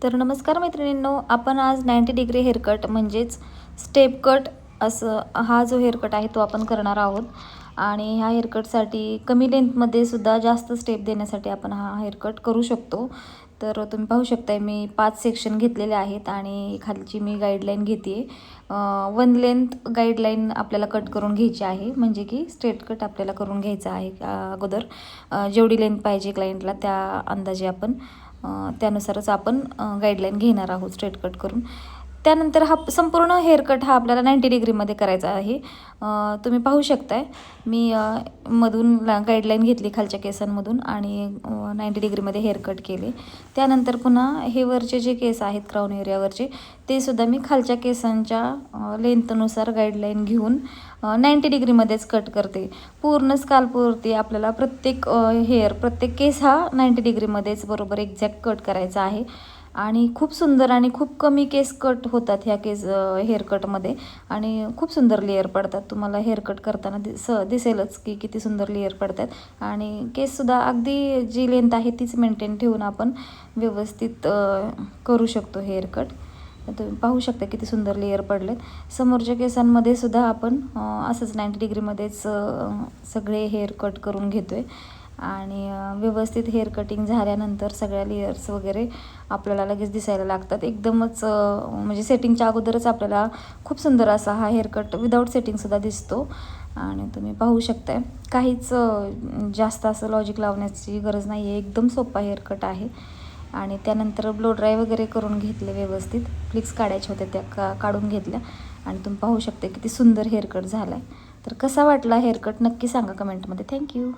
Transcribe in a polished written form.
तर नमस्कार मैत्रिणींनो, आपण आज 90 डिग्री हेअरकट म्हणजेच स्टेप कट असं हा जो हेअरकट आहे तो आपण करणार आहोत. आणि ह्या हेअरकटसाठी कमी लेंथमध्ये सुद्धा जास्त स्टेप देण्यासाठी आपण हा हेअरकट करू शकतो. तर तुम्ही पाहू शकताय मी 5 सेक्शन घेतलेले आहेत आणि खालची मी गाईडलाईन घेते आहे. 1 लेंथ गाईडलाईन आपल्याला कट करून घ्यायची आहे, म्हणजे की स्ट्रेट कट आपल्याला करून घ्यायचा आहे. अगोदर जेवढी लेंथ पाहिजे क्लायंटला त्या अंदाजे आपण त्यानुसारच आपण गाईडलाईन घेणार आहोत स्ट्रेट कट करून. त्यानंतर हा संपूर्ण हेअरकट हा आपल्याला 90 डिग्रीमध्ये करायचा आहे. तुम्ही पाहू शकताय मी मधून गाईडलाईन घेतली खालच्या केसांमधून आणि 90 डिग्रीमध्ये हेअरकट केले. त्यानंतर पुन्हा हे वरचे जे केस आहेत क्राऊन एरियावरचे ते सुद्धा मी खालच्या केसांच्या लेंथनुसार गाईडलाईन घेऊन 90 डिग्रीमध्येच कट करते. पूर्ण स्काल्पवरती आपल्याला प्रत्येक केस हा 90 डिग्रीमध्येच बरोबर एक्झॅक्ट कट करायचा आहे. आणि खूप सुंदर आणि खूप कमी केस कट होतात ह्या हेअरकटमध्ये आणि खूप सुंदर लेअर पडतात. तुम्हाला हेअरकट करताना दिसेलच की किती सुंदर लेअर पडतात. आणि केससुद्धा अगदी जी लेंथ आहे तीच मेंटेन ठेवून आपण व्यवस्थित करू शकतो हेअरकट. तुम्ही पाहू शकता किती सुंदर लेअर पडलेत. समोरच्या केसांमध्ये सुद्धा आपण असंच 90 डिग्रीमध्येच सगळे हेअर कट करून घेतो आहे. आणि व्यवस्थित हेअर कटिंग झाल्यानंतर सगळ्या लेयर्स वगैरे आपल्याला लगेच दिसायला लागतात. एकदमच म्हणजे सेटिंगच्या अगोदरच आपल्याला खूप सुंदर असा हा हेअरकट विदाऊट सेटिंगसुद्धा दिसतो. आणि तुम्ही पाहू शकताय काहीच जास्त असं लॉजिक लावण्याची गरज नाही आहे. एकदम सोपा हेअरकट आहे. आणि त्यानंतर ब्लो ड्राय वगैरे करून घेतले, व्यवस्थित फ्लिक्स काढायच्या होत्या त्या काढून घेतल्या. आणि तुम्ही पाहू शकता किती सुंदर हेअरकट झाला आहे. तर कसा वाटला हेअरकट नक्की सांगा कमेंटमध्ये. थँक्यू.